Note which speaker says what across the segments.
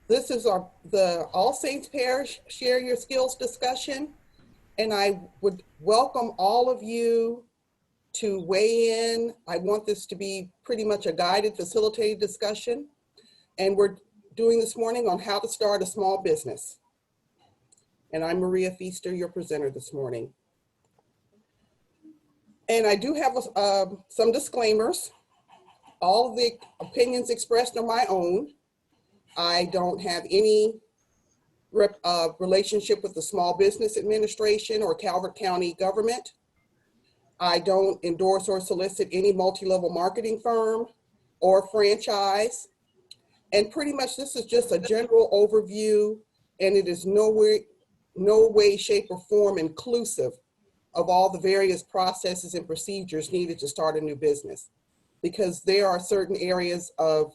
Speaker 1: This is the All Saints Parish Share Your Skills discussion, and I would welcome all of you to weigh in. I want this to be pretty much a guided, facilitated discussion, and we're doing this morning on how to start a small business. And I'm Maria Feaster, your presenter this morning. And I do have some disclaimers. All of the opinions expressed are my own. I don't have any relationship with the Small Business Administration or Calvert County government. I don't endorse or solicit any multi-level marketing firm or franchise. And pretty much this is just a general overview, and it is no way, shape, or form inclusive of all the various processes and procedures needed to start a new business, because there are certain areas of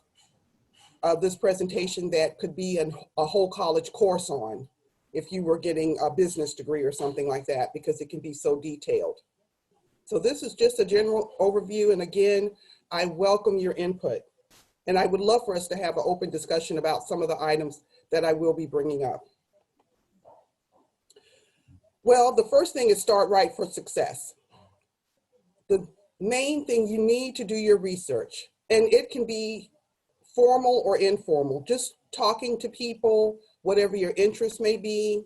Speaker 1: this presentation that could be a whole college course on if you were getting a business degree or something like that, because it can be so detailed. So this is just a general overview. And again, I welcome your input. And I would love for us to have an open discussion about some of the items that I will be bringing up. Well, the first thing is start right for success. The main thing, you need to do your research, and it can be formal or informal, just talking to people, whatever your interest may be.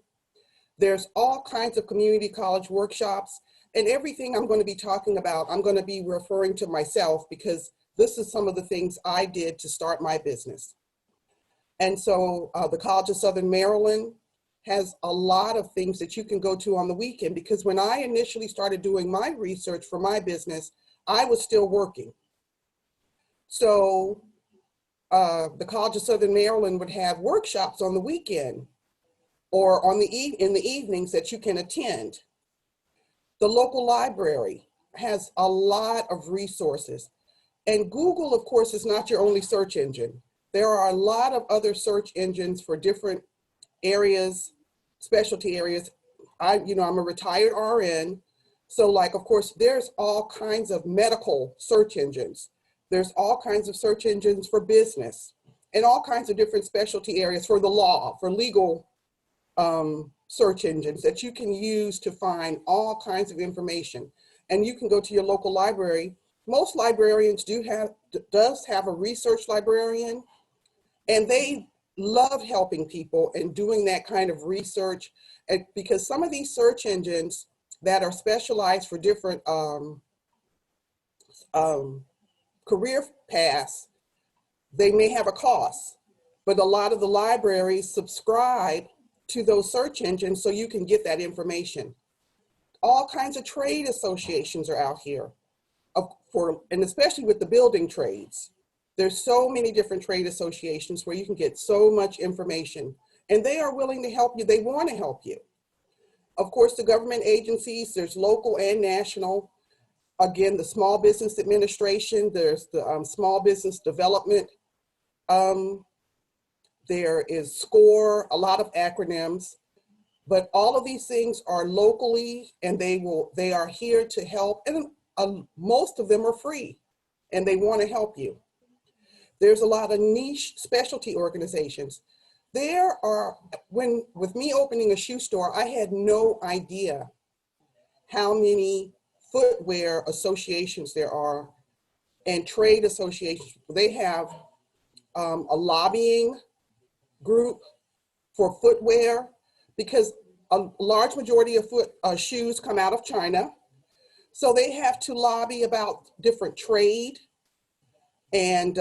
Speaker 1: There's all kinds of community college workshops, and everything I'm going to be talking about, I'm going to be referring to myself, because this is some of the things I did to start my business. And so the College of Southern Maryland has a lot of things that you can go to on the weekend, because when I initially started doing my research for my business, I was still working. So the College of Southern Maryland would have workshops on the weekend or in the evenings that you can attend. The local library has a lot of resources. And Google, of course, is not your only search engine. There are a lot of other search engines for different areas, specialty areas. I'm a retired RN. So like, of course, there's all kinds of medical search engines. There's all kinds of search engines for business and all kinds of different specialty areas for the law, for legal search engines that you can use to find all kinds of information. And you can go to your local library. Most librarians does have a research librarian, and they love helping people and doing that kind of research, and because some of these search engines that are specialized for different career paths, they may have a cost, but a lot of the libraries subscribe to those search engines so you can get that information. All kinds of trade associations are out here, and especially with the building trades. There's so many different trade associations where you can get so much information, and they are willing to help you. They want to help you. Of course, the government agencies, there's local and national. Again, the Small Business Administration, there's the Small Business Development. There is SCORE, a lot of acronyms, but all of these things are locally, and they are here to help, and most of them are free, and they want to help you. There's a lot of niche specialty organizations. With me opening a shoe store, I had no idea how many footwear associations there are and trade associations. They have a lobbying group for footwear, because a large majority of shoes come out of China. So they have to lobby about different trade and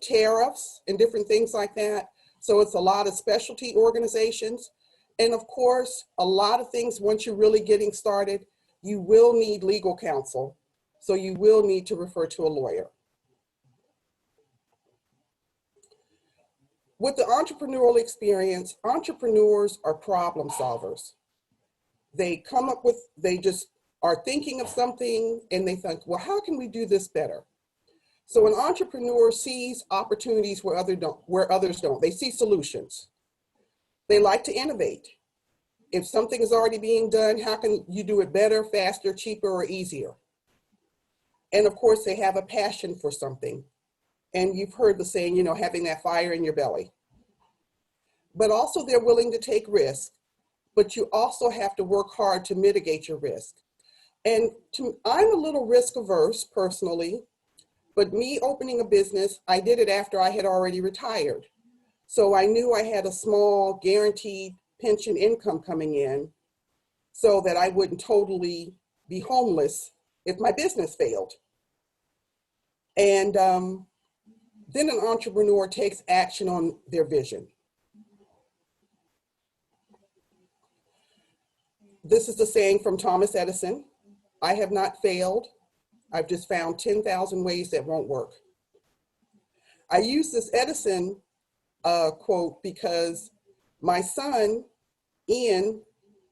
Speaker 1: tariffs and different things like that. So it's a lot of specialty organizations. And of course, a lot of things, once you're really getting started, you will need legal counsel. So you will need to refer to a lawyer. With the entrepreneurial experience, entrepreneurs are problem solvers. They just are thinking of something and they think, well, how can we do this better? So an entrepreneur sees opportunities where others don't. They see solutions. They like to innovate. If something is already being done, how can you do it better, faster, cheaper, or easier? And of course, they have a passion for something. And you've heard the saying, having that fire in your belly. but also they're willing to take risks, but you also have to work hard to mitigate your risk. And I'm a little risk averse personally, but me opening a business, I did it after I had already retired. So I knew I had a small guaranteed pension income coming in so that I wouldn't totally be homeless if my business failed. And then an entrepreneur takes action on their vision. This is the saying from Thomas Edison: I have not failed. I've just found 10,000 ways that won't work. I use this Edison quote because my son, Ian,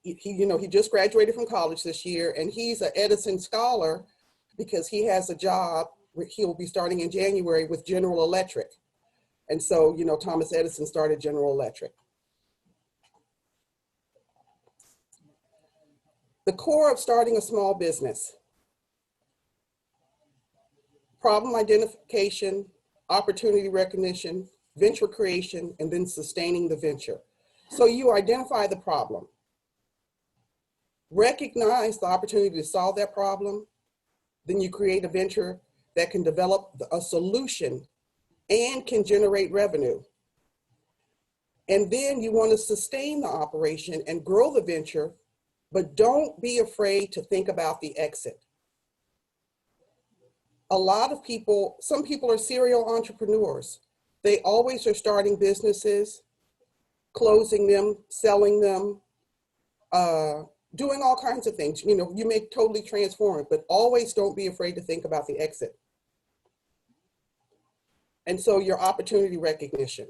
Speaker 1: he just graduated from college this year, and he's an Edison scholar because he has a job. He'll be starting in January with General Electric. And so, Thomas Edison started General Electric. The core of starting a small business: problem identification, opportunity recognition, venture creation, and then sustaining the venture. So you identify the problem, recognize the opportunity to solve that problem, then you create a venture that can develop a solution and can generate revenue. And then you want to sustain the operation and grow the venture, but don't be afraid to think about the exit. A lot of people, some people are serial entrepreneurs. They always are starting businesses, closing them, selling them, doing all kinds of things. You may totally transform it, but always don't be afraid to think about the exit. And so your opportunity recognition.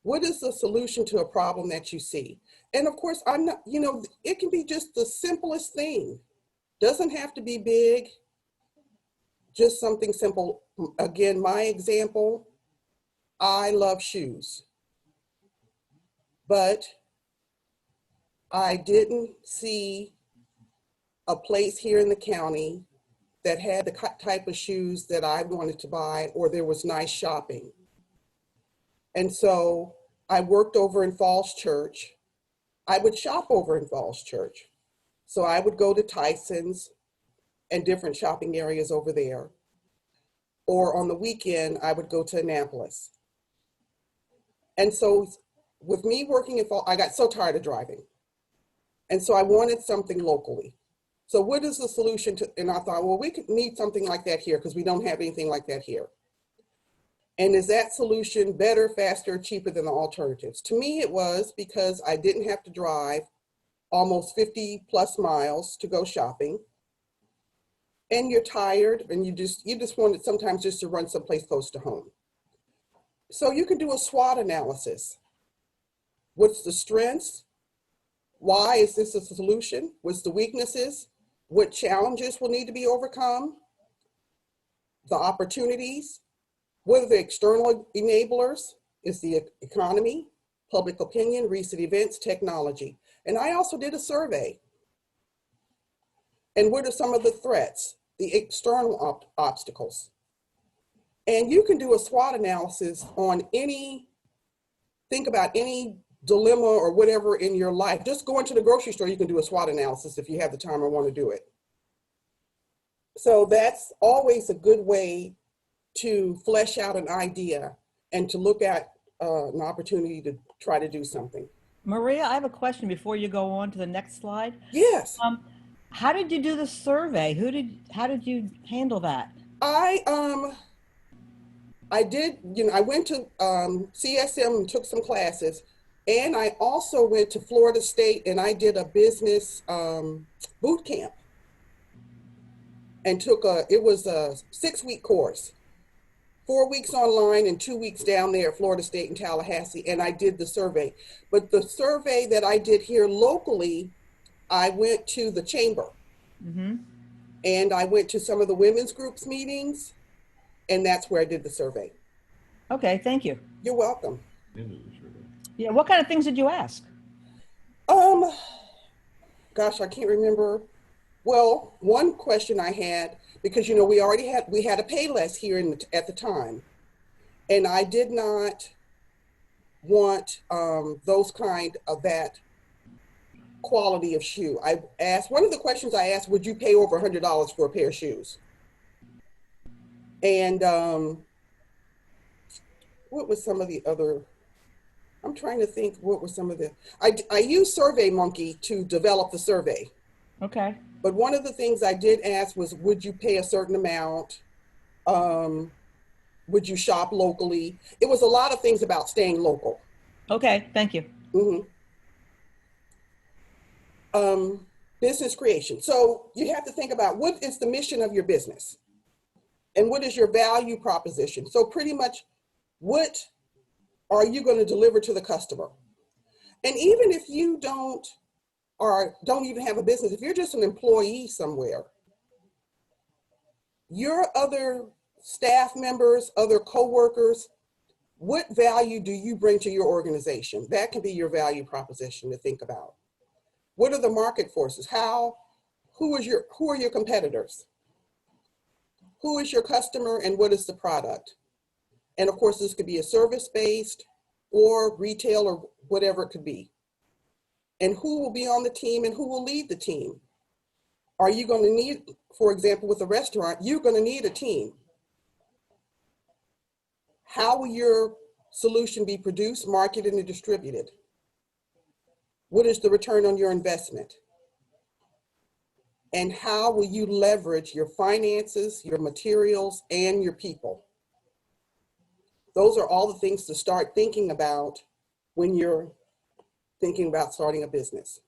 Speaker 1: What is the solution to a problem that you see? And of course, I'm not, it can be just the simplest thing. Doesn't have to be big, just something simple. Again, my example, I love shoes, but I didn't see a place here in the county that had the type of shoes that I wanted to buy, or there was nice shopping. And so I worked over in Falls Church. I would shop over in Falls Church. So I would go to Tyson's and different shopping areas over there. Or on the weekend, I would go to Annapolis. And so with me working in Falls, I got so tired of driving. And so I wanted something locally. So what is the solution to, and I thought, well, we could need something like that here because we don't have anything like that here. And is that solution better, faster, cheaper than the alternatives? To me, it was, because I didn't have to drive almost 50 plus miles to go shopping. And you're tired and you just wanted sometimes just to run someplace close to home. So you can do a SWOT analysis. What's the strengths? Why is this a solution? What's the weaknesses? What challenges will need to be overcome? The opportunities? What are the external enablers? Is the economy, public opinion, recent events, technology. And I also did a survey. And what are some of the threats, the external obstacles? And you can do a SWOT analysis on think about any dilemma or whatever in your life. Just going to the grocery store, you can do a SWOT analysis if you have the time or want to do it. So that's always a good way to flesh out an idea and to look at an opportunity to try to do something.
Speaker 2: Maria, I have a question before you go on to the next slide.
Speaker 1: Yes.
Speaker 2: How did you do the survey? How did you handle that?
Speaker 1: I did, I went to CSM and took some classes, and I also went to Florida State and I did a business boot camp and it was a 6-week course, 4 weeks online and 2 weeks down there at Florida State in Tallahassee, and I did the survey. But the survey that I did here locally, I went to the chamber, and I went to some of the women's groups meetings, and that's where I did the survey.
Speaker 2: Okay, thank you.
Speaker 1: You're welcome.
Speaker 2: Yeah, what kind of things did you ask?
Speaker 1: Gosh, I can't remember. Well, one question I had, because we had a Payless here at the time, and I did not want those kind of that quality of shoe. I asked, one of the questions I asked, would you pay over $100 for a pair of shoes? And what was some of the other, I'm trying to think what were some of the, I used SurveyMonkey to develop the survey.
Speaker 2: Okay.
Speaker 1: But one of the things I did ask was, would you pay a certain amount? Would you shop locally? It was a lot of things about staying local.
Speaker 2: Okay, thank you.
Speaker 1: Business creation. So you have to think about what is the mission of your business and what is your value proposition. So pretty much what are you going to deliver to the customer? And even if you don't even have a business, if you're just an employee somewhere, your other staff members, other coworkers, what value do you bring to your organization? That can be your value proposition to think about. What are the market forces? Who are your competitors? Who is your customer and what is the product? And of course, this could be a service-based or retail or whatever it could be. And who will be on the team and who will lead the team? Are you going to need, for example, with a restaurant, you're going to need a team. How will your solution be produced, marketed, and distributed? What is the return on your investment? And how will you leverage your finances, your materials, and your people? Those are all the things to start thinking about when you're thinking about starting a business.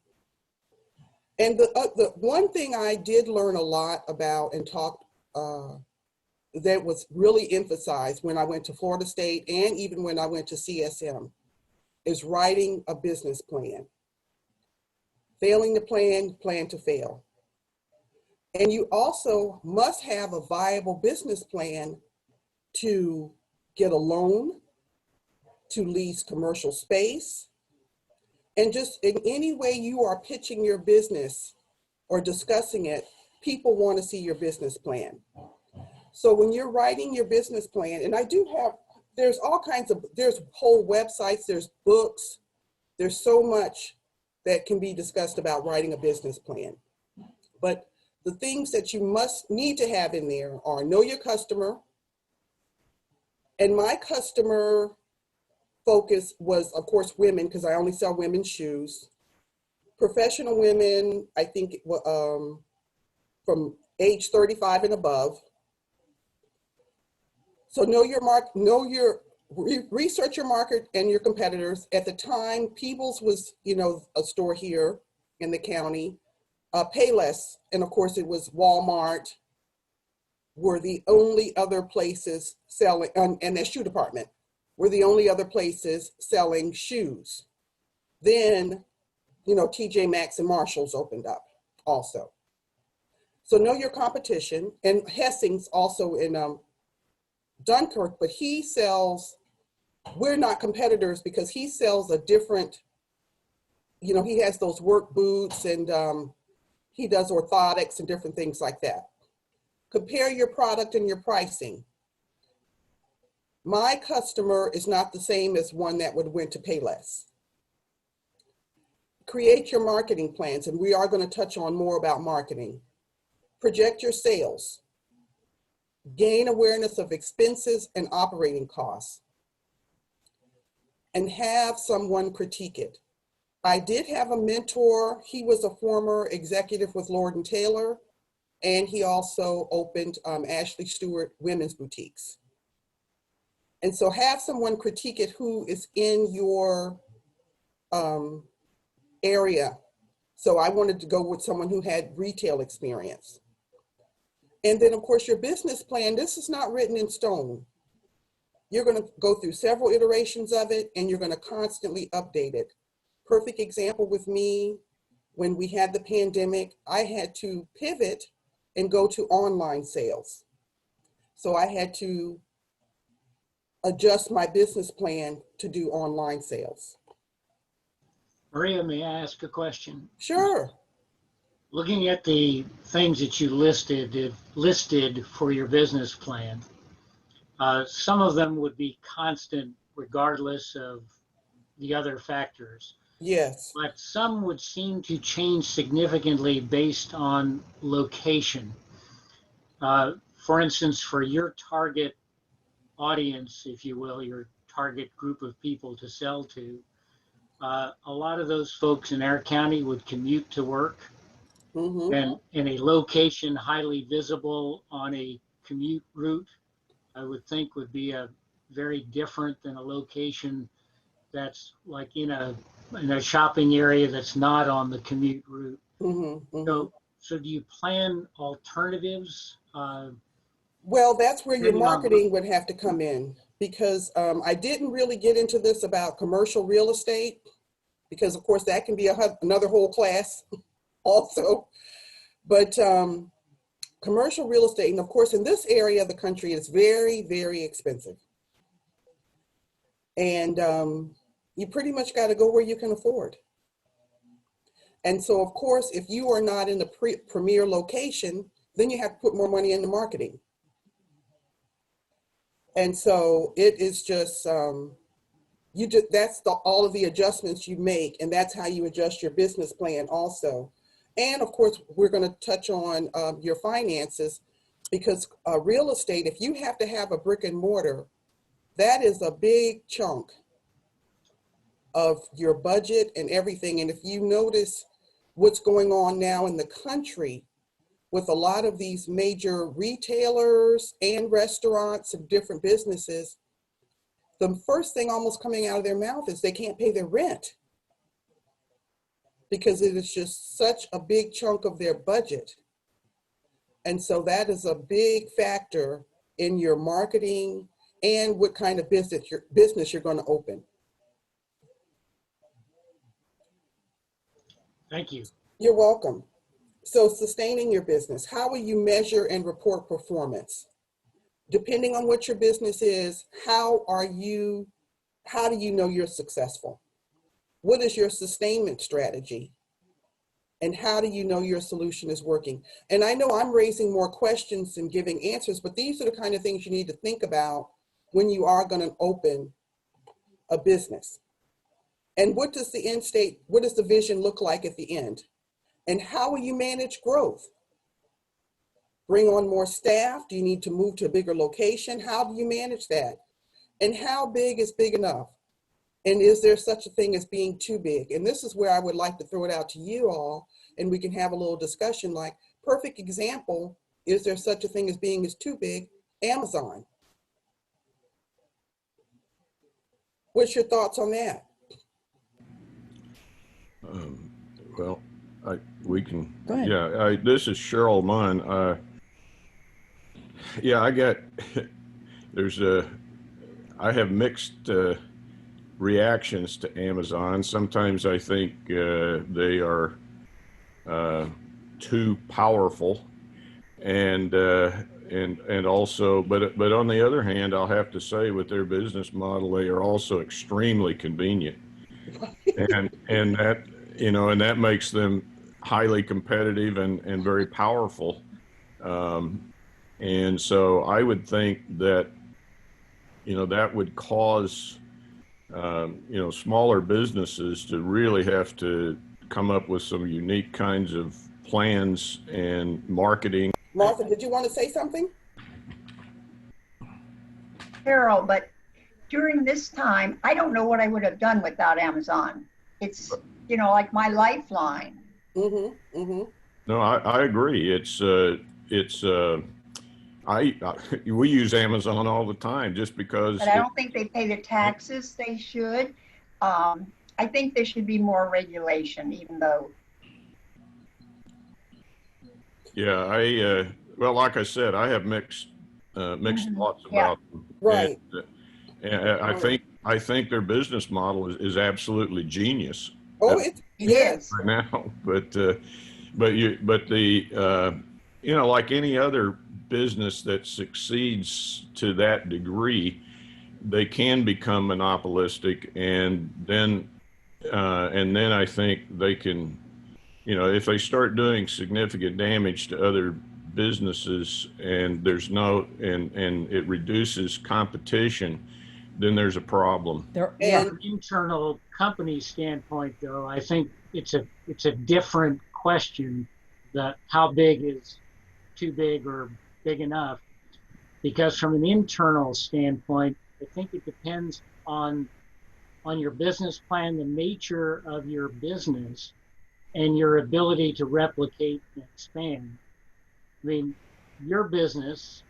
Speaker 1: And the one thing I did learn a lot about and talked that was really emphasized when I went to Florida State and even when I went to CSM is writing a business plan. Failing to plan to fail. And you also must have a viable business plan to get a loan, to lease commercial space, and just in any way you are pitching your business or discussing it, people want to see your business plan. So when you're writing your business plan, and there's all kinds of, there's whole websites, there's books, there's so much that can be discussed about writing a business plan. But the things that you need to have in there are know your customer. And my customer focus was, of course, women, because I only sell women's shoes. Professional women, I think from age 35 and above. So research your market and your competitors. At the time, Peebles was, a store here in the county. Payless, and of course it was Walmart, were the only other places selling, and their shoe department were the only other places selling shoes. Then, TJ Maxx and Marshalls opened up also. So know your competition, and Hessing's also in Dunkirk, but we're not competitors because he sells a different, he has those work boots and he does orthotics and different things like that. Compare your product and your pricing. My customer is not the same as one that would went to Payless. Create your marketing plans, and we are going to touch on more about marketing. Project your sales. Gain awareness of expenses and operating costs. And have someone critique it. I did have a mentor. He was a former executive with Lord & Taylor, and he also opened Ashley Stewart Women's Boutiques. And so have someone critique it who is in your area. So I wanted to go with someone who had retail experience. And then of course your business plan, this is not written in stone. You're going to go through several iterations of it and you're going to constantly update it. Perfect example with me, when we had the pandemic, I had to pivot and go to online sales. So I had to adjust my business plan to do online sales.
Speaker 3: Maria, may I ask a question?
Speaker 1: Sure.
Speaker 3: Looking at the things that you listed for your business plan, some of them would be constant regardless of the other factors.
Speaker 1: Yes.
Speaker 3: But some would seem to change significantly based on location. For instance, for your target audience, if you will, your target group of people to sell to, a lot of those folks in our county would commute to work,
Speaker 1: Mm-hmm.
Speaker 3: and in a location highly visible on a commute route, I would think would be a very different than a location that's like in a shopping area that's not on the commute route.
Speaker 1: Mm-hmm. Mm-hmm.
Speaker 3: So do you plan alternatives?
Speaker 1: Well, that's where your
Speaker 3: Depending on-
Speaker 1: marketing would have to come in, because I didn't really get into this about commercial real estate, because of course that can be another whole class also. But commercial real estate, and of course in this area of the country, it's very, very expensive. And you pretty much got to go where you can afford. And so of course, if you are not in the premier location, then you have to put more money into marketing. And so it is just, that's all of the adjustments you make, and that's how you adjust your business plan also. And of course, we're going to touch on your finances, because real estate, if you have to have a brick and mortar, that is a big chunk of your budget and everything. And if you notice what's going on now in the country with a lot of these major retailers and restaurants and different businesses, the first thing almost coming out of their mouth is they can't pay their rent, because it is just such a big chunk of their budget. And so that is a big factor in your marketing and what kind of business you're going to open.
Speaker 3: Thank you.
Speaker 1: You're welcome. So sustaining your business, how will you measure and report performance? Depending on what your business is, how do you know you're successful? What is your sustainment strategy? And how do you know your solution is working? And I know I'm raising more questions than giving answers, but these are the kind of things you need to think about when you are going to open a business. And what does the end state, what does the vision look like at the end? And how will you manage growth? Bring on more staff? Do you need to move to a bigger location? How do you manage that? And how big is big enough? And is there such a thing as being too big? And this is where I would like to throw it out to you all, and we can have a little discussion. Like, perfect example, is there such a thing as being as too big? Amazon. What's your thoughts on that?
Speaker 4: Well, we can.
Speaker 2: Go ahead.
Speaker 4: Yeah, this is Cheryl Munn. Yeah, I have mixed reactions to Amazon. Sometimes I think they are too powerful, and also, but on the other hand, I'll have to say, with their business model, they are also extremely convenient, and that, and that makes them highly competitive and very powerful. And so I would think that, that would cause, smaller businesses to really have to come up with some unique kinds of plans and marketing.
Speaker 1: Martha, did you want to say something?
Speaker 5: Carol, but during this time, I don't know what I would have done without Amazon. It's, like my lifeline.
Speaker 1: Mm-hmm, mm-hmm.
Speaker 4: No, I agree. We use Amazon all the time just because.
Speaker 5: But I don't think they pay the taxes they should. I think there should be more regulation, even though.
Speaker 4: Yeah, well, like I said, I have mixed thoughts about them.
Speaker 1: Right.
Speaker 4: And I think their business model is absolutely genius.
Speaker 1: Oh, it is
Speaker 4: right now, but like any other business that succeeds to that degree, they can become monopolistic, and then I think they can, if they start doing significant damage to other businesses, and there's and it reduces competition, there's a problem.
Speaker 2: Yeah.
Speaker 3: From an internal company standpoint, though, I think it's a different question, that how big is too big or big enough, because from an internal standpoint, I think it depends on your business plan, the nature of your business, and your ability to replicate and expand. I mean, your business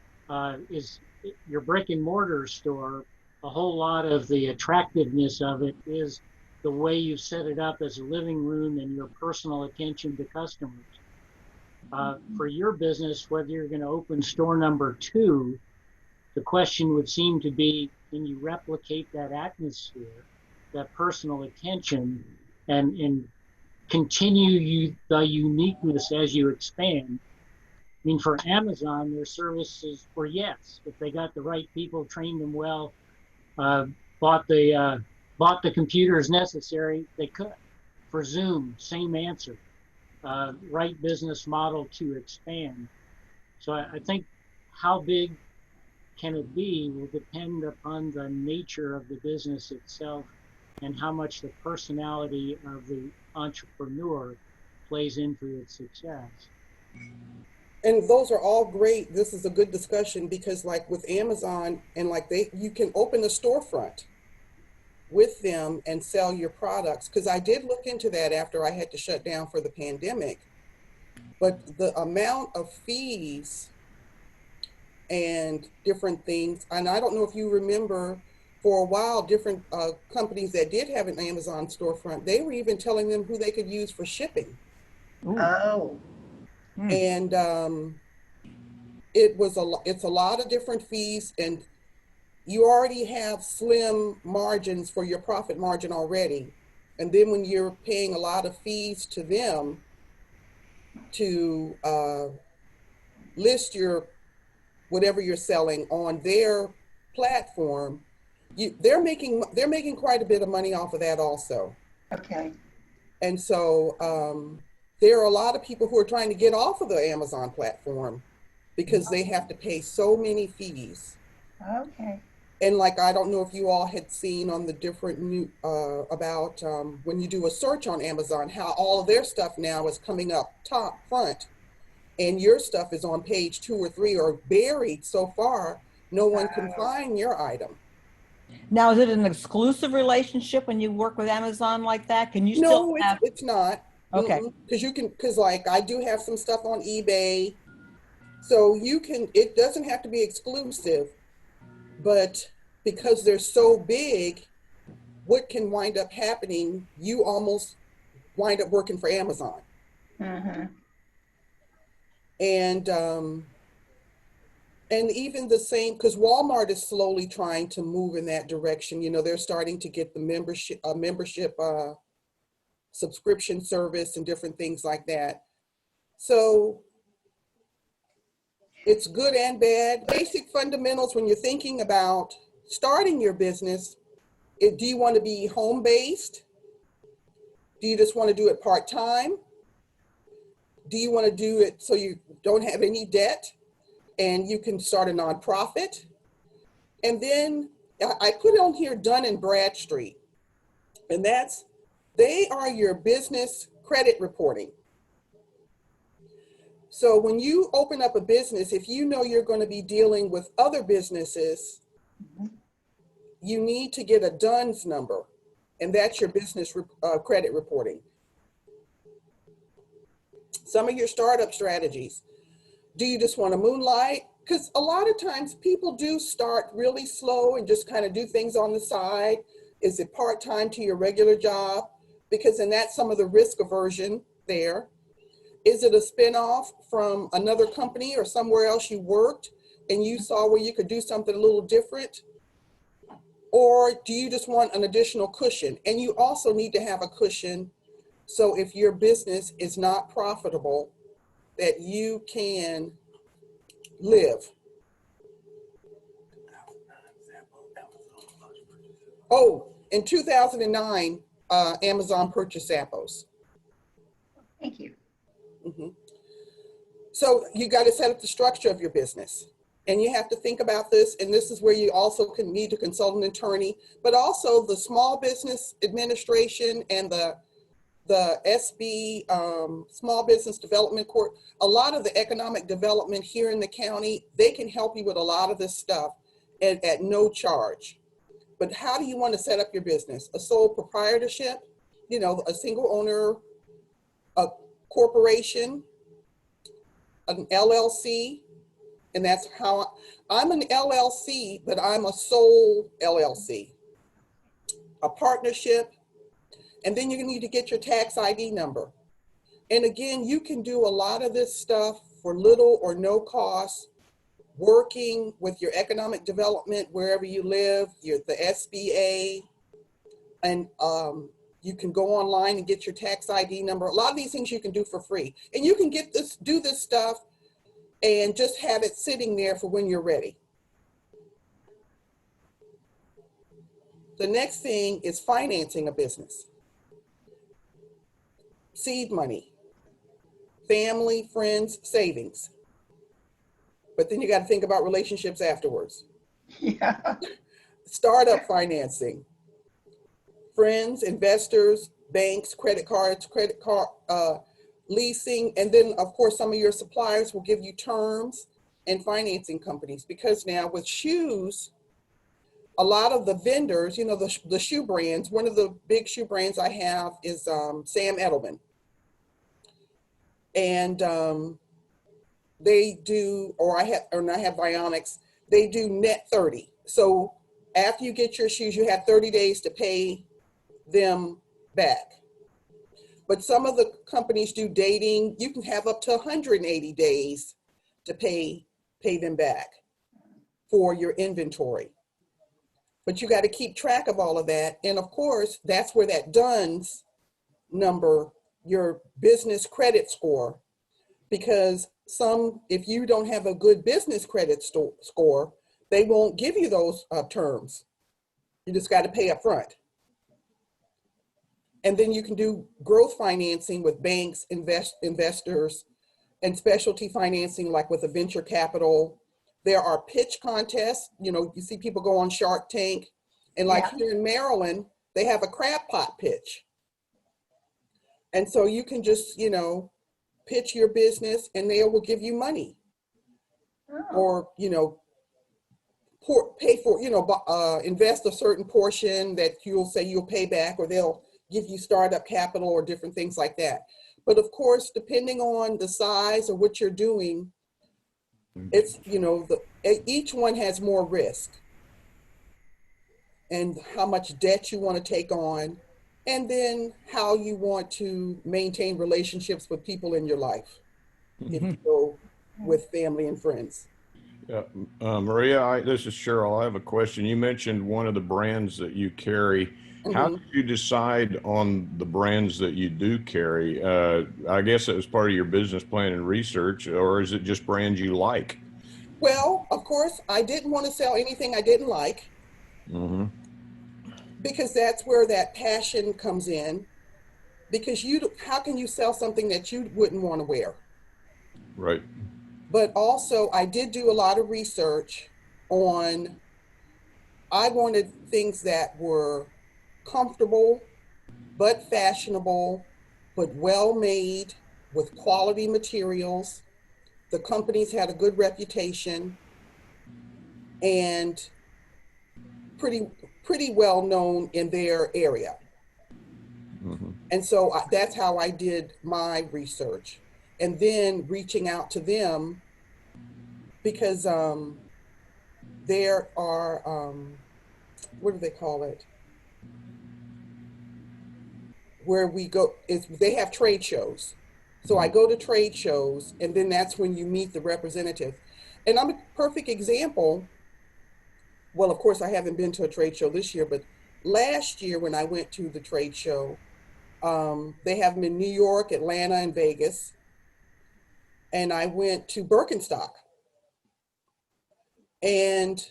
Speaker 3: is your brick and mortar store. A whole lot of the attractiveness of it is the way you set it up as a living room and your personal attention to customers. For your business, whether you're going to open store number 2, the question would seem to be, can you replicate that atmosphere, that personal attention, and continue the uniqueness as you expand? I mean, for Amazon, their services were yes. If they got the right people, trained them well, bought the computers necessary, they could. For Zoom, same answer. Right business model to expand. So I think how big can it be will depend upon the nature of the business itself and how much the personality of the entrepreneur plays into its success.
Speaker 1: And those are all great. This is a good discussion because like with Amazon and like you can open a storefront with them and sell your products. Because I did look into that after I had to shut down for the pandemic. But the amount of fees and different things, and I don't know if you remember, for a while, different companies that did have an Amazon storefront, they were even telling them who they could use for shipping.
Speaker 2: Ooh.
Speaker 5: Oh,
Speaker 1: And it's a lot of different fees, and you already have slim margins for your profit margin already. And then when you're paying a lot of fees to them to list your whatever you're selling on their platform, they're making quite a bit of money off of that also.
Speaker 5: okay.
Speaker 1: And so there are a lot of people who are trying to get off of the Amazon platform because they have to pay so many fees.
Speaker 5: Okay.
Speaker 1: And like, I don't know if you all had seen on the different new about when you do a search on Amazon, how all of their stuff now is coming up top front and your stuff is on page 2 or 3 or buried so far, no one can find your item.
Speaker 2: Now, is it an exclusive relationship when you work with Amazon like that? Can you still
Speaker 1: No,
Speaker 2: have?
Speaker 1: it's not.
Speaker 2: Okay.
Speaker 1: Because like I do have some stuff on eBay. So it doesn't have to be exclusive, but because they're so big, what can wind up happening, you almost wind up working for Amazon.
Speaker 5: Mm-hmm.
Speaker 1: And even the same, because Walmart is slowly trying to move in that direction. You know, they're starting to get the membership subscription service and different things like that. So it's good and bad. Basic fundamentals when you're thinking about starting your business. Do you want to be home-based? Do you just want to do it part-time? Do you want to do it so you don't have any debt and you can start a nonprofit? And then I put on here Dun & Bradstreet, and they are your business credit reporting. So when you open up a business, if you know you're going to be dealing with other businesses, you need to get a DUNS number, and that's your business credit reporting. Some of your startup strategies. Do you just want to moonlight? Because a lot of times people do start really slow and just kind of do things on the side. Is it part-time to your regular job? Because then that's some of the risk aversion there. Is it a spinoff from another company or somewhere else you worked and you saw where you could do something a little different? Or do you just want an additional cushion? And you also need to have a cushion so if your business is not profitable, that you can live. Oh, in 2009, Amazon purchased Zappos.
Speaker 5: Thank you.
Speaker 1: So you got to set up the structure of your business. And you have to think about this, and this is where you also can need to consult an attorney, but also the Small Business Administration and the SB, Small Business Development Court, a lot of the economic development here in the county, they can help you with a lot of this stuff at no charge. But how do you want to set up your business? A sole proprietorship, you know, a single owner, a corporation, an LLC, and that's how I'm an LLC, but I'm a sole LLC, a partnership, and then you need to get your tax ID number. And again, you can do a lot of this stuff for little or no cost, working with your economic development wherever you live, the SBA, and you can go online and get your tax ID number. A lot of these things you can do for free, and you can do this stuff and just have it sitting there for when you're ready. The next thing is financing a business. Seed money, family, friends, savings. But then you got to think about relationships afterwards.
Speaker 5: Yeah.
Speaker 1: Startup financing, friends, investors, banks, credit cards, leasing, and then of course some of your suppliers will give you terms, and financing companies, because now with shoes, a lot of the vendors, you know, the shoe brands, one of the big shoe brands I have is Sam Edelman, and they do, I have Bionics, they do net 30. So after you get your shoes, you have 30 days to pay them back. But some of the companies do dating. You can have up to 180 days to pay them back for your inventory. But you got to keep track of all of that. And of course, that's where that DUNS number, your business credit score, because if you don't have a good business credit score, they won't give you those terms. You just got to pay up front. And then you can do growth financing with banks, investors, and specialty financing, like with a venture capital. There are pitch contests. You know, you see people go on Shark Tank, and like here in Maryland, they have a crab pot pitch. And so you can just, you know, pitch your business and they will give you money. Or, you know, pay for, you know, invest a certain portion that you'll say you'll pay back, or they'll give you startup capital or different things like that. But of course, depending on the size of what you're doing, it's, you know, each one has more risk and how much debt you want to take on, and then how you want to maintain relationships with people in your life if you go with family and friends.
Speaker 4: Yeah. Maria, this is Cheryl. I have a question. You mentioned one of the brands that you carry. How did you decide on the brands that you do carry? I guess it was part of your business plan and research, or is it just brands you like?
Speaker 1: Well, of course, I didn't want to sell anything I didn't like, because that's where that passion comes in. Because how can you sell something that you wouldn't want to wear?
Speaker 4: Right.
Speaker 1: But also, I did do a lot of research on, I wanted things that were comfortable, but fashionable, but well made, with quality materials. The companies had a good reputation and pretty well known in their area. And so that's how I did my research. And then reaching out to them, because there are, what do they call it? Where we go, they have trade shows. So I go to trade shows, and then that's when you meet the representative. And I'm a perfect example. Well, of course, I haven't been to a trade show this year, but last year when I went to the trade show, they have them in New York, Atlanta, and Vegas. And I went to Birkenstock. And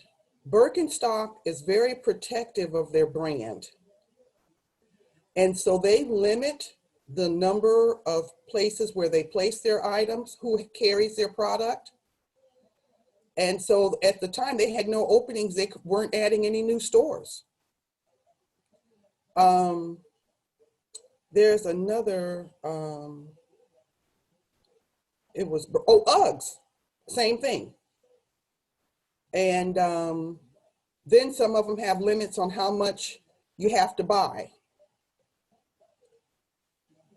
Speaker 1: Birkenstock is very protective of their brand. And so they limit the number of places where they place their items, who carries their product. And so at the time they had no openings, they weren't adding any new stores. There's another, it was, oh, Uggs, same thing. And then some of them have limits on how much you have to buy.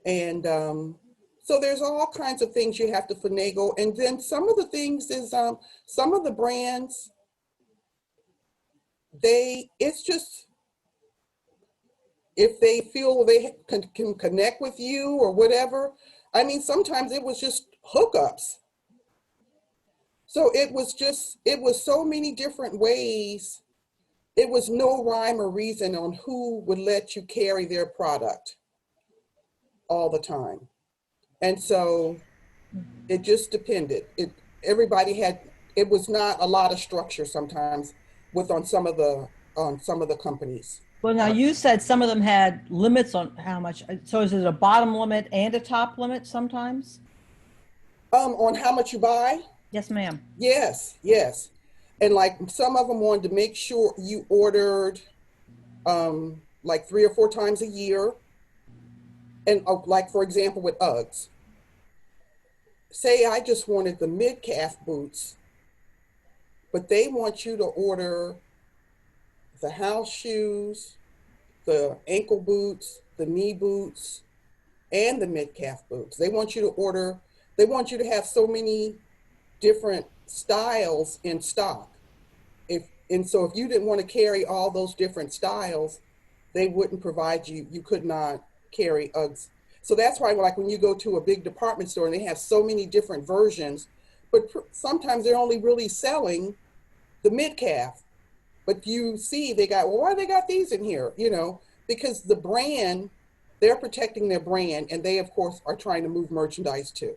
Speaker 1: And so there's all kinds of things you have to finagle. And then some of the things is some of the brands, it's just, if they feel they can connect with you or whatever. I mean, sometimes it was just hookups. So it was so many different ways. It was no rhyme or reason on who would let you carry their product all the time. And so it just depended. It was not a lot of structure sometimes on some of the companies.
Speaker 2: Well, now you said some of them had limits on how much. So is it a bottom limit and a top limit sometimes?
Speaker 1: On how much you buy?
Speaker 2: Yes, ma'am.
Speaker 1: Yes. And like some of them wanted to make sure you ordered like 3 or 4 times a year. And like, for example, with Uggs, say I just wanted the mid-calf boots, but they want you to order the house shoes, the ankle boots, the knee boots, and the mid-calf boots. They want you to have so many different styles in stock. So if you didn't want to carry all those different styles, they wouldn't provide you could not carry Uggs. So that's why, like, when you go to a big department store and they have so many different versions, but sometimes they're only really selling the mid-calf. But you see, why they got these in here? Because the brand, they're protecting their brand, and they, of course, are trying to move merchandise too.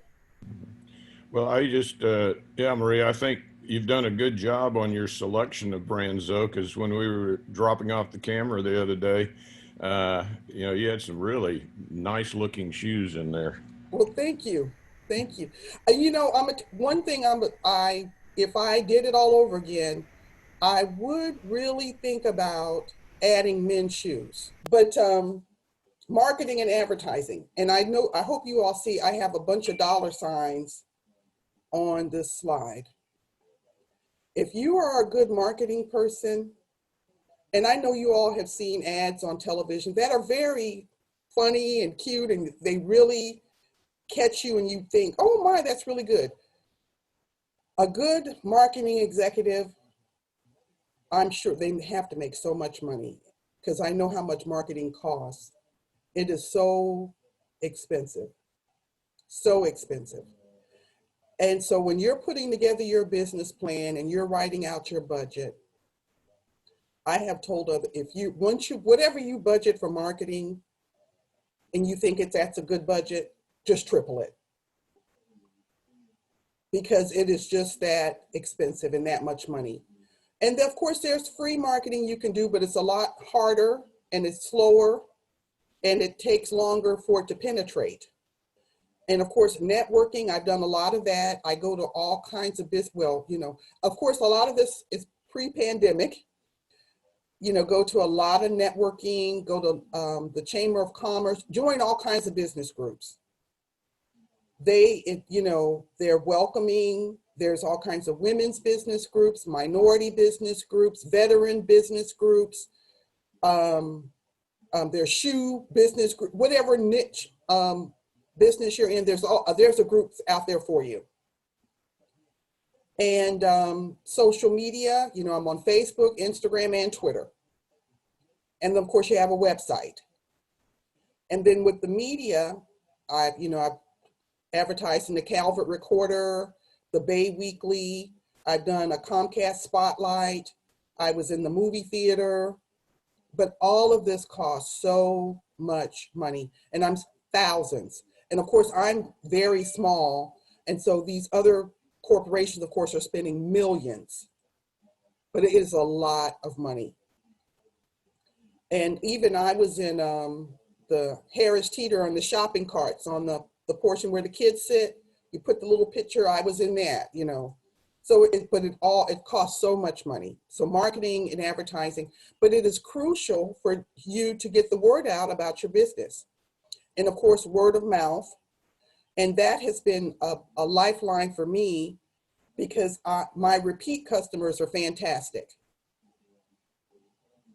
Speaker 4: Well, yeah, Maria, I think you've done a good job on your selection of brands, though, because when we were dropping off the camera the other day, you had some really nice looking shoes in there.
Speaker 1: Well, thank you. One thing if I did it all over again, I would really think about adding men's shoes, but marketing and advertising. And I hope you all see, I have a bunch of dollar signs on this slide. If you are a good marketing person, and I know you all have seen ads on television that are very funny and cute, and they really catch you and you think, oh my, that's really good. A good marketing executive, I'm sure they have to make so much money, because I know how much marketing costs. It is so expensive, so expensive. And so when you're putting together your business plan and you're writing out your budget, I have told others, whatever you budget for marketing and you think that's a good budget, just triple it. Because it is just that expensive and that much money. And of course, there's free marketing you can do, but it's a lot harder and it's slower and it takes longer for it to penetrate. And of course, networking, I've done a lot of that. I go to all kinds of business. Well, of course, a lot of this is pre-pandemic. Go to a lot of networking, go to the Chamber of Commerce, join all kinds of business groups. They're welcoming. There's all kinds of women's business groups, minority business groups, veteran business groups. There's shoe business group, whatever niche business you're in. There's a group out there for you. And social media, I'm on Facebook, Instagram, and Twitter. And then of course you have a website. And then with the media, I've advertised in the Calvert Recorder, the Bay Weekly. I've done a Comcast Spotlight. I was in the movie theater. But all of this costs so much money, and I'm thousands. And of course, I'm very small. And so these other corporations, of course, are spending millions, but it is a lot of money. And even I was in the Harris Teeter on the shopping carts on the portion where the kids sit. You put the little picture, I was in that, So it costs so much money. So marketing and advertising, but it is crucial for you to get the word out about your business. And of course, word of mouth. And that has been a lifeline for me because my repeat customers are fantastic.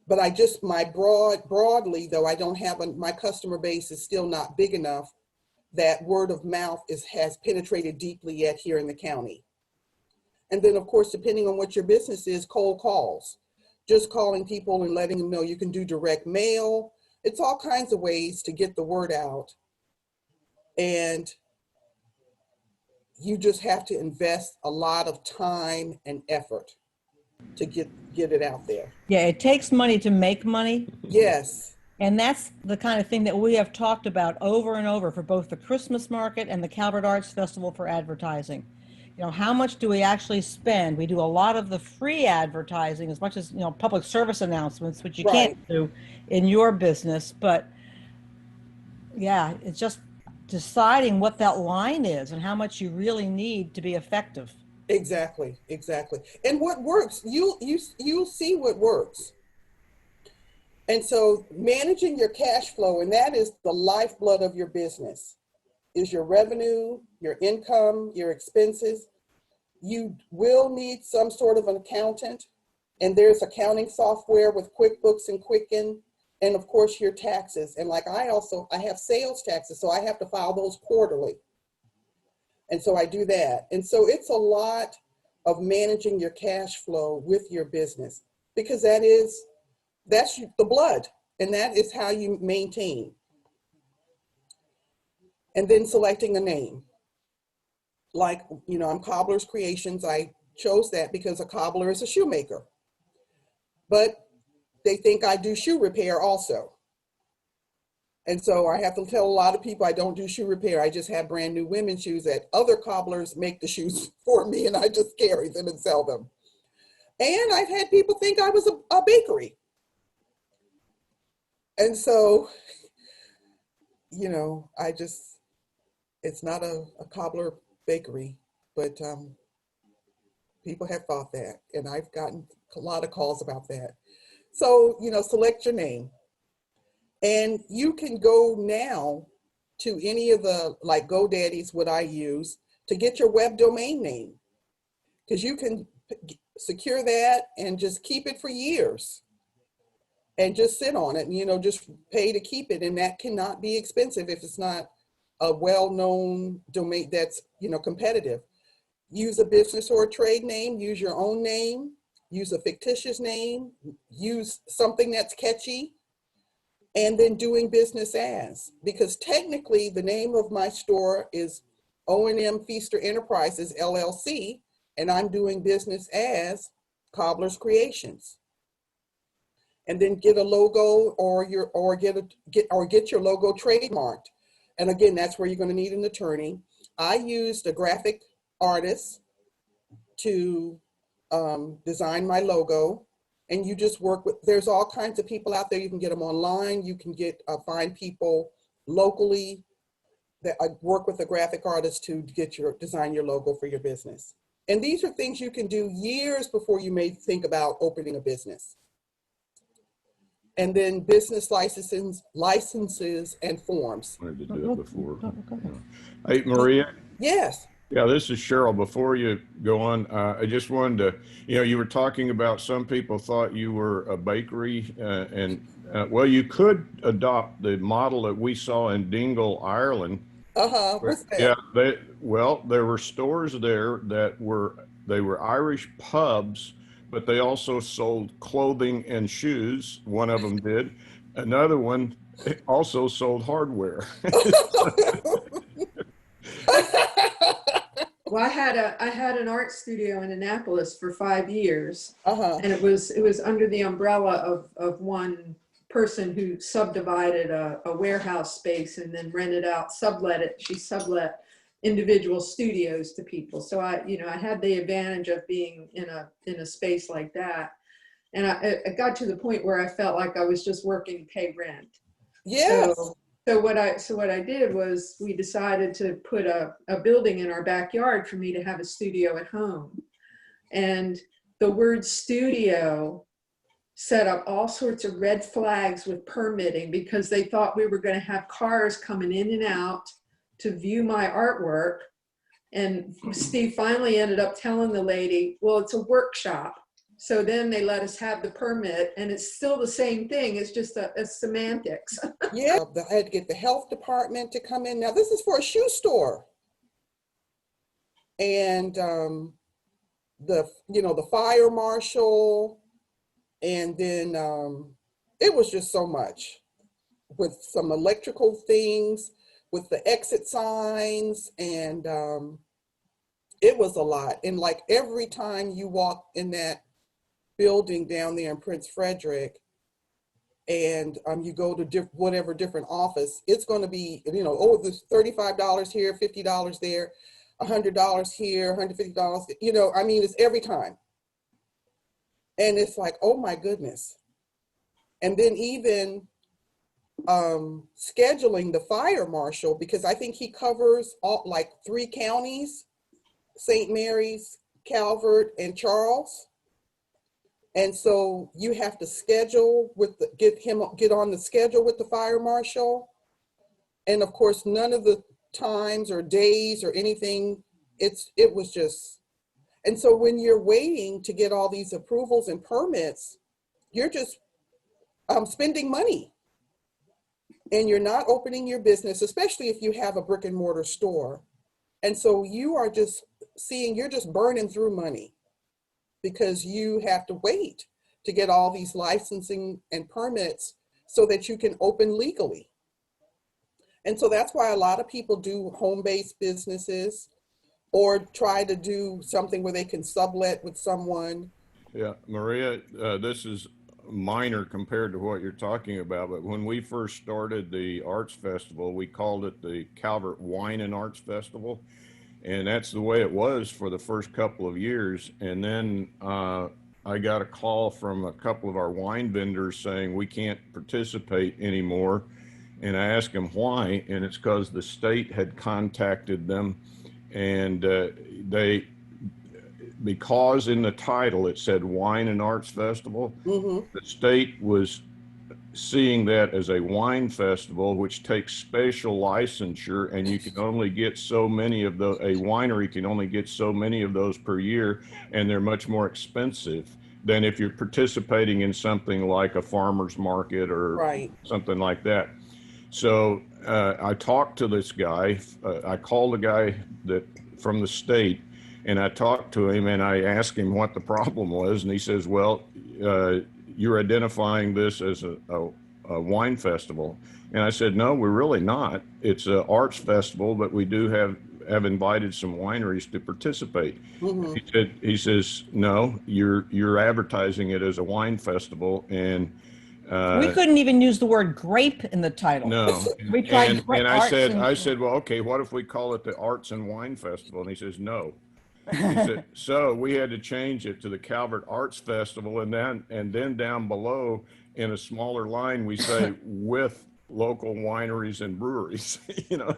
Speaker 1: But broadly though, I don't have my customer base is still not big enough that word of mouth has penetrated deeply yet here in the county. And then of course, depending on what your business is, cold calls, just calling people and letting them know. You can do direct mail. It's all kinds of ways to get the word out. And you just have to invest a lot of time and effort to get it out there.
Speaker 2: Yeah, it takes money to make money.
Speaker 1: Yes.
Speaker 2: And that's the kind of thing that we have talked about over and over for both the Christmas market and the Calvert Arts Festival for advertising. You know, how much do we actually spend? We do a lot of the free advertising, as much as, you know, public service announcements, which you can't do in your business. But yeah, it's just deciding what that line is and how much you really need to be effective.
Speaker 1: Exactly. And what works, you'll see what works. And so managing your cash flow, and that is the lifeblood of your business, is your revenue, your income, your expenses. You will need some sort of an accountant, and there's accounting software with QuickBooks and Quicken, and of course your taxes. And like I have sales taxes, so I have to file those quarterly. And so I do that. And so it's a lot of managing your cash flow with your business, because that's the blood, and that is how you maintain. And then selecting a name. Like, you know, I'm Cobbler's Creations. I chose that because a cobbler is a shoemaker. But they think I do shoe repair also. And so I have to tell a lot of people I don't do shoe repair. I just have brand new women's shoes that other cobblers make the shoes for me, and I just carry them and sell them. And I've had people think I was a bakery. And so, you know, it's not a cobbler bakery, but people have thought that, and I've gotten a lot of calls about that. So, you know, select your name. And you can go now to any of the, like GoDaddy's what I use, to get your web domain name, because you can secure that and just keep it for years and just sit on it and, you know, just pay to keep it. And that cannot be expensive if it's not a well-known domain that's, you know, competitive. Use a business or a trade name, use your own name, use a fictitious name, use something that's catchy, and then doing business as, because technically the name of my store is O&M Feaster Enterprises LLC, and I'm doing business as Cobbler's Creations. And then get a logo or get your logo trademarked. And again, that's where you're going to need an attorney. I used a graphic artist to design my logo. And you just work with, there's all kinds of people out there. You can get them online. You can find people locally that work with a graphic artist to design your logo for your business. And these are things you can do years before you may think about opening a business. And then business licenses and forms.
Speaker 4: I wanted to do it before. Hey, Maria.
Speaker 1: Yes.
Speaker 4: Yeah, this is Cheryl. Before you go on, I just wanted to, you know, you were talking about some people thought you were a bakery, well, you could adopt the model that we saw in Dingle, Ireland.
Speaker 1: What's that?
Speaker 4: Yeah, there were stores there that were Irish pubs, but they also sold clothing and shoes. One of them did. Another one also sold hardware.
Speaker 6: Well, I had an art studio in Annapolis for 5 years,
Speaker 1: Uh-huh.
Speaker 6: and it was under the umbrella of one person who subdivided a warehouse space and then rented out, sublet it. She sublet individual studios to people. So I had the advantage of being in a space like that, and I got to the point where I felt like I was just working to pay rent.
Speaker 1: Yes.
Speaker 6: So what I did was we decided to put a building in our backyard for me to have a studio at home. And the word studio set up all sorts of red flags with permitting because they thought we were going to have cars coming in and out to view my artwork. And Steve finally ended up telling the lady, well, it's a workshop. So then they let us have the permit, and it's still the same thing. It's just a semantics.
Speaker 1: Yeah, I had to get the health department to come in. Now this is for a shoe store. And the fire marshal, and then it was just so much with some electrical things, with the exit signs, and it was a lot. And like every time you walk in that building down there in Prince Frederick, and you go to whatever different office, it's going to be, oh, there's $35 here, $50 there, $100 here, $150, I mean, it's every time. And it's like, oh my goodness. And then even scheduling the fire marshal, because I think he covers all like 3 counties, St. Mary's, Calvert, and Charles. And so you have to schedule get on the schedule with the fire marshal. And of course, none of the times or days or anything, it was just, and so when you're waiting to get all these approvals and permits, you're just spending money, and you're not opening your business, especially if you have a brick and mortar store. And so you are just you're just burning through money because you have to wait to get all these licensing and permits so that you can open legally. And so that's why a lot of people do home-based businesses or try to do something where they can sublet with someone.
Speaker 4: Yeah, Maria, this is minor compared to what you're talking about, but when we first started the arts festival, we called it the Calvert Wine and Arts Festival. And that's the way it was for the first couple of years. And then I got a call from a couple of our wine vendors saying we can't participate anymore. And I asked them why, and it's because the state had contacted them, and because in the title it said Wine and Arts Festival,
Speaker 1: Mm-hmm.
Speaker 4: the state was seeing that as a wine festival, which takes special licensure, and you can only get so many of those. A winery can only get so many of those per year, and they're much more expensive than if you're participating in something like a farmer's market or
Speaker 1: Right.
Speaker 4: something like that. So I talked to this guy. I called the guy from the state, and I talked to him, and I asked him what the problem was, and he says, well, you're identifying this as a wine festival. And I said, no, we're really not. It's an arts festival, but we do have invited some wineries to participate.
Speaker 1: Mm-hmm.
Speaker 4: He says, no, you're advertising it as a wine festival. And
Speaker 2: We couldn't even use the word grape in the title.
Speaker 4: no.
Speaker 2: We tried
Speaker 4: And I
Speaker 2: arts
Speaker 4: said, well, okay, what if we call it the Arts and Wine Festival? And he says, no. He said, so we had to change it to the Calvert Arts Festival, and then down below in a smaller line we say with local wineries and breweries.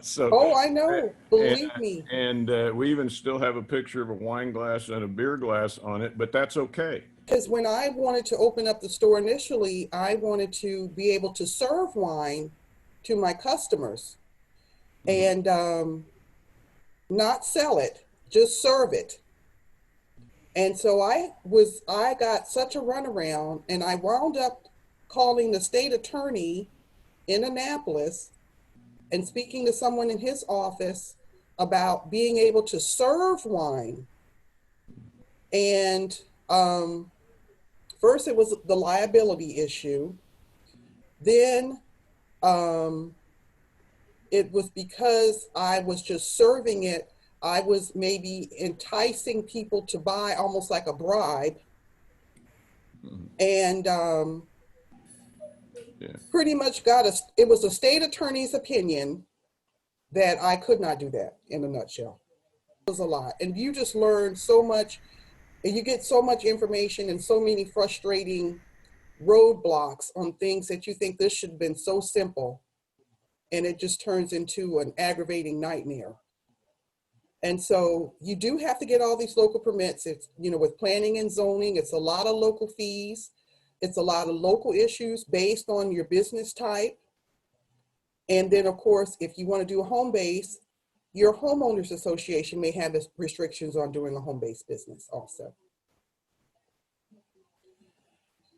Speaker 4: So
Speaker 1: Oh, I know. Believe me.
Speaker 4: And we even still have a picture of a wine glass and a beer glass on it, but that's okay.
Speaker 1: Because when I wanted to open up the store initially, I wanted to be able to serve wine to my customers and not sell it, just serve it. And so I got such a runaround, and I wound up calling the state attorney in Annapolis and speaking to someone in his office about being able to serve wine. And first it was the liability issue. Then it was because I was just serving it, I was maybe enticing people to buy almost like a bribe. And pretty much it was a state attorney's opinion that I could not do that in a nutshell. It was a lot. And you just learn so much, and you get so much information and so many frustrating roadblocks on things that you think this should have been so simple. And it just turns into an aggravating nightmare. And so you do have to get all these local permits. It's, you know, with planning and zoning, it's a lot of local fees. It's a lot of local issues based on your business type. And then of course, if you want to do a home base, your homeowners association may have restrictions on doing a home based business also.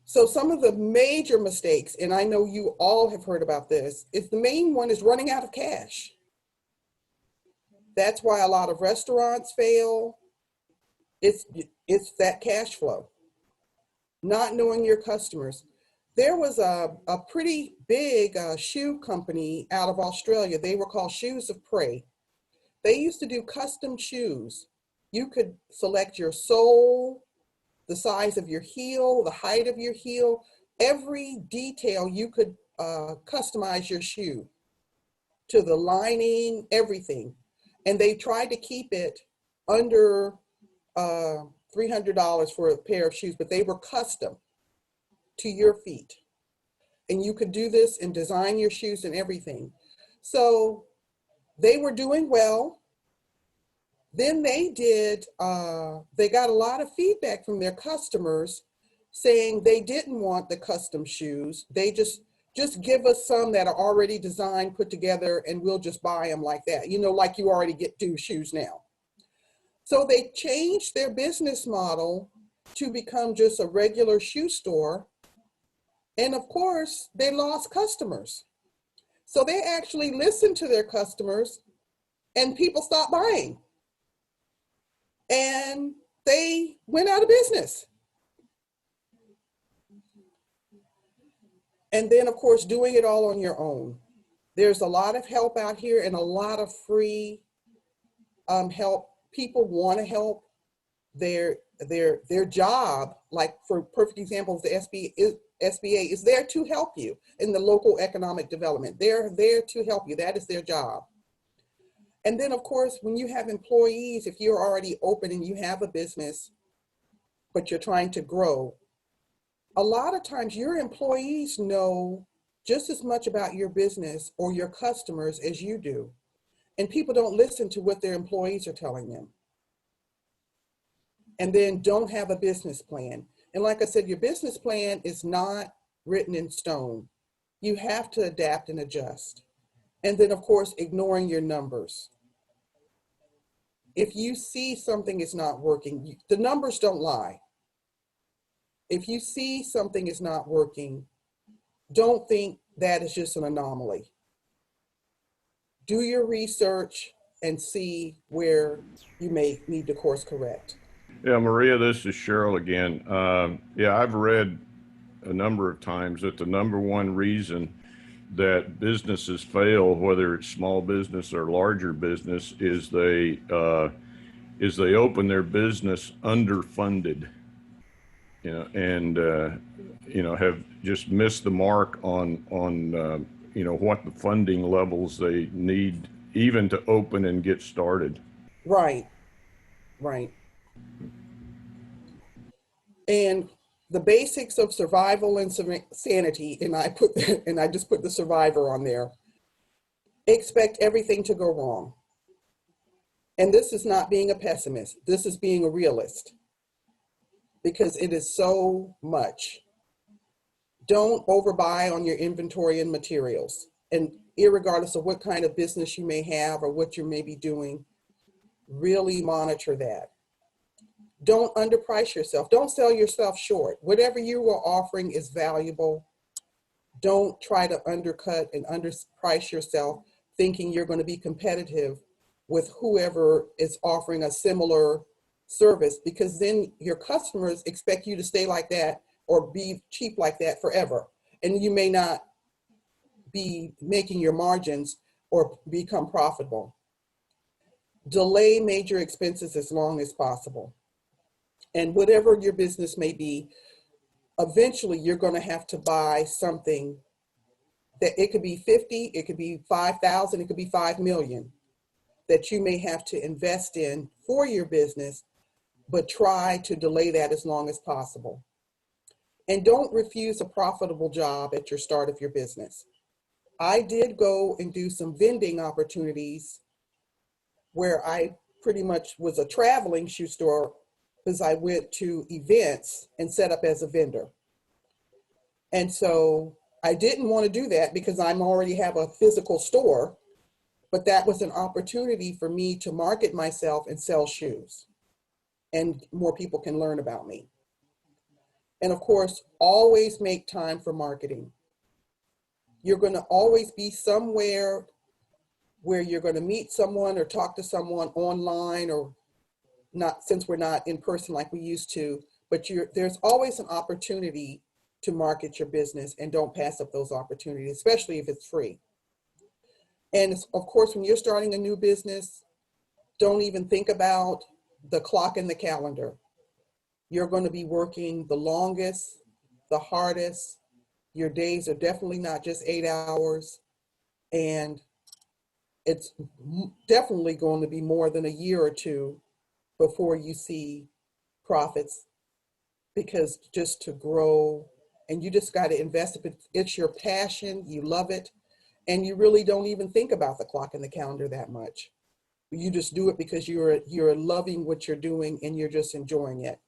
Speaker 1: So some of the major mistakes, and I know you all have heard about this, is the main one is running out of cash. That's why a lot of restaurants fail. It's that cash flow, not knowing your customers. There was a pretty big shoe company out of Australia. They were called Shoes of Prey. They used to do custom shoes. You could select your sole, the size of your heel, the height of your heel, every detail you could customize your shoe to the lining, everything. And they tried to keep it under $300 for a pair of shoes, but they were custom to your feet. And you could do this and design your shoes and everything. So they were doing well. Then they got a lot of feedback from their customers saying they didn't want the custom shoes. They just give us some that are already designed, put together, and we'll just buy them like that. You know, like you already do shoes now. So they changed their business model to become just a regular shoe store. And of course, they lost customers. So they actually listened to their customers and people stopped buying. And they went out of business. And then, of course, doing it all on your own. There's a lot of help out here and a lot of free help. People want to help. Their job, like for perfect example, the SBA is there to help you in the local economic development. They're there to help you. That is their job. And then, of course, when you have employees, if you're already open and you have a business, but you're trying to grow, a lot of times your employees know just as much about your business or your customers as you do. And people don't listen to what their employees are telling them. And then don't have a business plan. And like I said, your business plan is not written in stone. You have to adapt and adjust. And then, of course, ignoring your numbers. If you see something is not working, the numbers don't lie. If you see something is not working, don't think that is just an anomaly. Do your research and see where you may need to course correct.
Speaker 4: Yeah, Maria, this is Cheryl again. Yeah, I've read a number of times that the number one reason that businesses fail, whether it's small business or larger business, is they open their business underfunded, you know, and you know, have just missed the mark on you know, what the funding levels they need even to open and get started.
Speaker 1: Right, right. And the basics of survival and sanity, and I just put the survivor on there. Expect everything to go wrong. And this is not being a pessimist. This is being a realist, because it is so much. Don't overbuy on your inventory and materials. And irregardless of what kind of business you may have or what you may be doing, really monitor that. Don't underprice yourself. Don't sell yourself short. Whatever you are offering is valuable. Don't try to undercut and underprice yourself thinking you're going to be competitive with whoever is offering a similar service, because then your customers expect you to stay like that or be cheap like that forever. And you may not be making your margins or become profitable. Delay major expenses as long as possible. And whatever your business may be, eventually you're going to have to buy something that it could be 50, it could be 5,000, it could be 5 million that you may have to invest in for your business, but try to delay that as long as possible. And don't refuse a profitable job at your start of your business. I did go and do some vending opportunities where I pretty much was a traveling shoe store because I went to events and set up as a vendor. And so I didn't want to do that because I'm already have a physical store, but that was an opportunity for me to market myself and sell shoes, and more people can learn about me. And of course, always make time for marketing. You're going to always be somewhere where you're going to meet someone or talk to someone online, or not, since we're not in person like we used to, but there's always an opportunity to market your business, and don't pass up those opportunities, especially if it's free. And of course, when you're starting a new business, don't even think about the clock and the calendar. You're going to be working the longest, the hardest. Your days are definitely not just 8 hours. And it's definitely going to be more than a year or two before you see profits, because just to grow, and you just got to invest. If it's your passion, you love it, and you really don't even think about the clock and the calendar that much. You just do it because you're loving what you're doing and you're just enjoying it.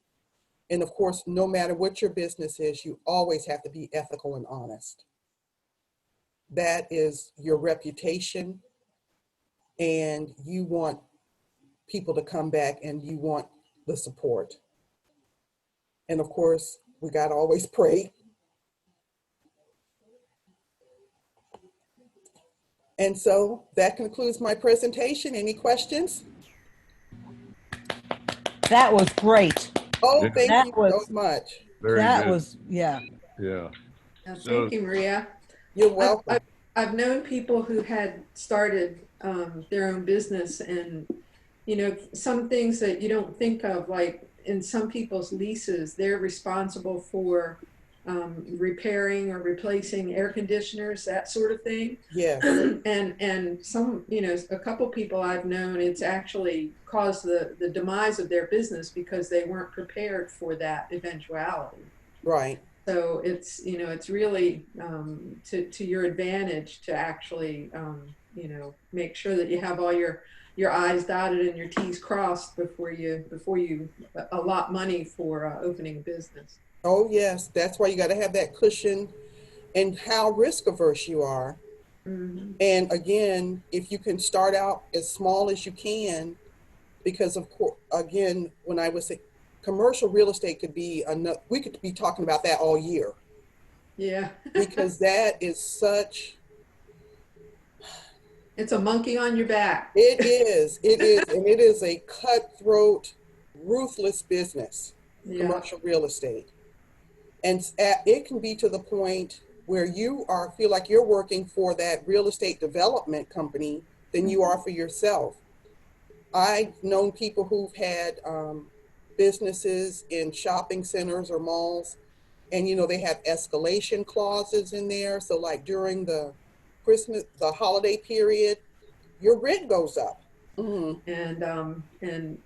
Speaker 1: And of course, no matter what your business is, you always have to be ethical and honest. That is your reputation, and you want people to come back, and you want the support. And of course, we got to always pray. And so that concludes my presentation. Any questions?
Speaker 2: That was great.
Speaker 1: Oh,
Speaker 4: Yeah.
Speaker 1: thank
Speaker 2: That
Speaker 1: you
Speaker 2: was-
Speaker 1: so much.
Speaker 4: Very
Speaker 2: That
Speaker 4: good.
Speaker 2: was, yeah.
Speaker 4: Yeah. So-
Speaker 6: Thank you, Maria.
Speaker 1: You're welcome.
Speaker 6: I've known people who had started their own business, and you know, some things that you don't think of, like in some people's leases, they're responsible for repairing or replacing air conditioners, that sort of thing.
Speaker 1: Yes.
Speaker 6: And some, you know, a couple people I've known, it's actually caused the demise of their business because they weren't prepared for that eventuality.
Speaker 1: Right.
Speaker 6: So it's, you know, it's really to your advantage to actually, you know, make sure that you have all your I's dotted and your T's crossed before you allot money for opening a business.
Speaker 1: Oh, yes. That's why you got to have that cushion, and how risk averse you are.
Speaker 6: Mm-hmm.
Speaker 1: And again, if you can start out as small as you can, because of course, again, when I was commercial real estate could be enough, we could be talking about that all year.
Speaker 6: Yeah.
Speaker 1: Because that is such,
Speaker 6: It's a monkey on your back.
Speaker 1: it is, and it is a cutthroat, ruthless business,
Speaker 6: Yeah.
Speaker 1: commercial real estate. And it can be to the point where you feel like you're working for that real estate development company than you are for yourself. I've known people who've had businesses in shopping centers or malls, and you know, they have escalation clauses in there. So like during the holiday period, your rent goes up. Mm-hmm.
Speaker 6: And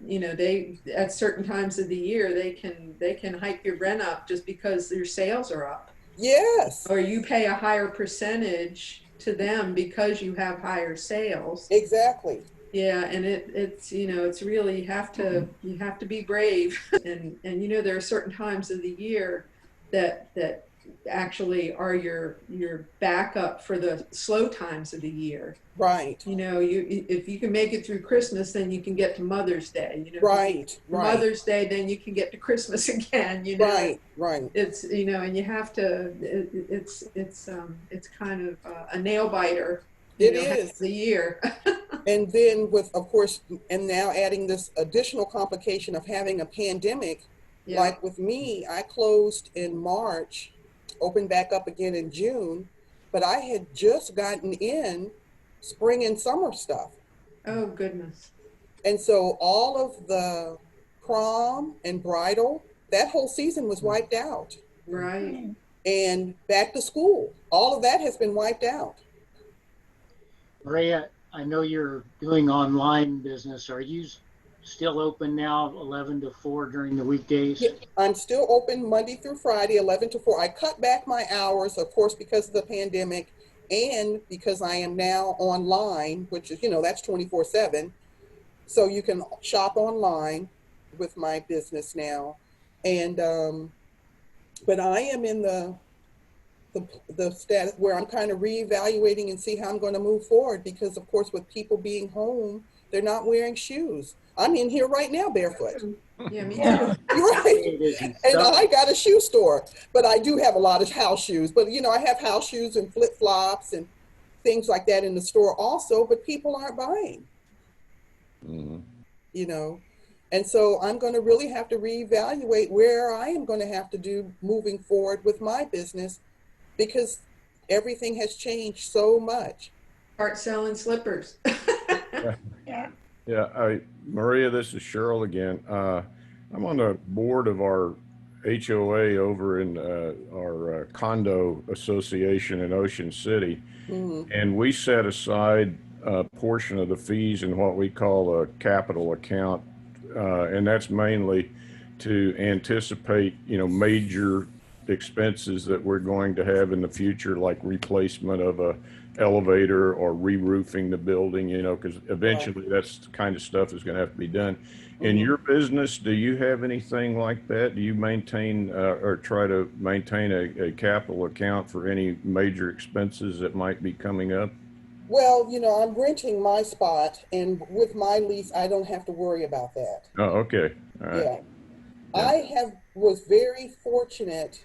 Speaker 6: you know, they at certain times of the year they can hike your rent up just because your sales are up.
Speaker 1: Yes.
Speaker 6: Or you pay a higher percentage to them because you have higher sales.
Speaker 1: Exactly.
Speaker 6: Yeah, and it's you know, it's really you have to be brave, and you know, there are certain times of the year that actually are your backup for the slow times of the year.
Speaker 1: Right.
Speaker 6: You know, if you can make it through Christmas, then you can get to Mother's Day. You know,
Speaker 1: Right. Right.
Speaker 6: Mother's Day, then you can get to Christmas again. You know,
Speaker 1: Right. Right.
Speaker 6: it's, you know, and you have to. It's kind of a nail biter.
Speaker 1: It
Speaker 6: half
Speaker 1: is.
Speaker 6: the year.
Speaker 1: And then with, of course, and now adding this additional complication of having a pandemic,
Speaker 6: Yeah.
Speaker 1: like with me, I closed in March, opened back up again in June, but I had just gotten in spring and summer stuff.
Speaker 6: Oh, goodness.
Speaker 1: And so all of the prom and bridal, that whole season was wiped out.
Speaker 6: Right.
Speaker 1: And back to school, all of that has been wiped out.
Speaker 3: Maria, I know you're doing online business. Are you still open now, 11 to 4 during the weekdays?
Speaker 1: Yeah, I'm still open Monday through Friday, 11 to 4. I cut back my hours, of course, because of the pandemic, and because I am now online, which is, you know, that's 24/7. So you can shop online with my business now. And, but I am in the status where I'm kind of reevaluating and see how I'm going to move forward, because of course with people being home, they're not wearing shoes. I'm in here right now barefoot.
Speaker 6: Yeah, me
Speaker 5: Yeah.
Speaker 6: too.
Speaker 1: Right.
Speaker 3: It is
Speaker 1: And
Speaker 3: so-
Speaker 1: I got a shoe store, but I do have a lot of house shoes. But I have house shoes and flip flops and things like that in the store also, but people aren't buying,
Speaker 4: Mhm.
Speaker 1: And so I'm going to really have to reevaluate where I am going to have to do moving forward with my business, because everything has changed so much.
Speaker 6: Start selling slippers.
Speaker 5: Yeah.
Speaker 4: Yeah, Maria, this is Cheryl again. I'm on the board of our HOA over in our condo association in Ocean City,
Speaker 1: Mhm.
Speaker 4: and we set aside a portion of the fees in what we call a capital account, and that's mainly to anticipate, major expenses that we're going to have in the future, like replacement of a elevator or re-roofing the building, because eventually that's the kind of stuff is going to have to be done. In
Speaker 1: Mhm.
Speaker 4: your business, do you have anything like that? Do you maintain or try to maintain a capital account for any major expenses that might be coming up?
Speaker 1: Well, I'm renting my spot, and with my lease, I don't have to worry about that.
Speaker 4: Oh, okay. All right.
Speaker 1: Yeah.
Speaker 4: Yeah.
Speaker 1: I was very fortunate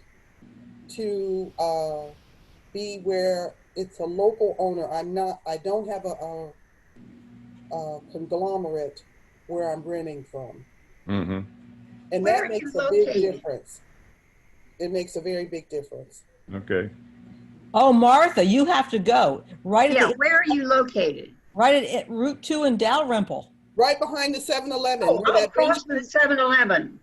Speaker 1: to be where it's a local owner. I don't have a conglomerate where I'm renting from.
Speaker 4: Mm-hmm.
Speaker 1: And
Speaker 5: Where
Speaker 1: that
Speaker 5: are you
Speaker 1: makes a big
Speaker 5: located?
Speaker 1: difference. It makes a very big difference.
Speaker 4: Okay.
Speaker 2: Oh, Martha, you have to go right at
Speaker 5: Yeah,
Speaker 2: the
Speaker 5: where are you located?
Speaker 2: right at Route 2 in Dalrymple.
Speaker 1: Right behind the 7-Eleven.
Speaker 5: Oh,
Speaker 1: where that
Speaker 5: across from
Speaker 1: Benjamin,
Speaker 5: the 7-Eleven.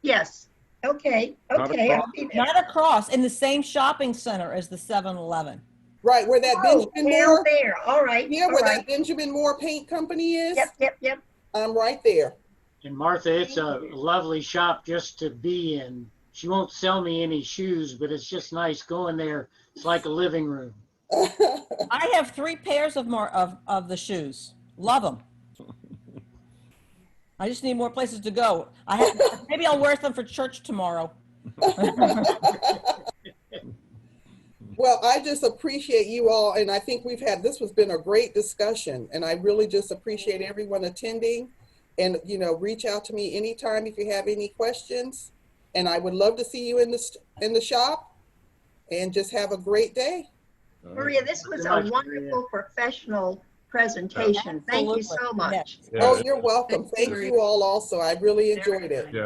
Speaker 5: Yes. Okay,
Speaker 4: Not
Speaker 5: okay, I'll
Speaker 4: across.
Speaker 5: be there.
Speaker 2: Not across, in the same shopping center as the 7-Eleven.
Speaker 1: right where that
Speaker 5: Oh,
Speaker 1: Benjamin
Speaker 5: down
Speaker 1: Moore,
Speaker 5: there. All right,
Speaker 1: yeah,
Speaker 5: all
Speaker 1: where
Speaker 5: right.
Speaker 1: that Benjamin Moore paint company is.
Speaker 5: Yep.
Speaker 1: I'm right there.
Speaker 3: And Martha, it's a
Speaker 5: Thank you.
Speaker 3: lovely shop just to be in. She won't sell me any shoes, but it's just nice going there. It's like a living room.
Speaker 2: I have 3 pairs of the shoes. Love them. I just need more places to go. Maybe I'll wear them for church tomorrow.
Speaker 1: Well, I just appreciate you all, and I think this has been a great discussion, and I really just appreciate everyone attending. And reach out to me anytime if you have any questions. And I would love to see you in the shop. And just have a great day.
Speaker 4: All right.
Speaker 5: Maria, this was
Speaker 3: Thank you
Speaker 5: a
Speaker 3: much, Maria.
Speaker 5: wonderful professional presentation. Thank you so
Speaker 2: Absolutely.
Speaker 5: much.
Speaker 2: Yes.
Speaker 4: Yeah,
Speaker 1: Oh, you're welcome.
Speaker 6: Thank you,
Speaker 1: Thank you all also. I really enjoyed it.
Speaker 4: yeah,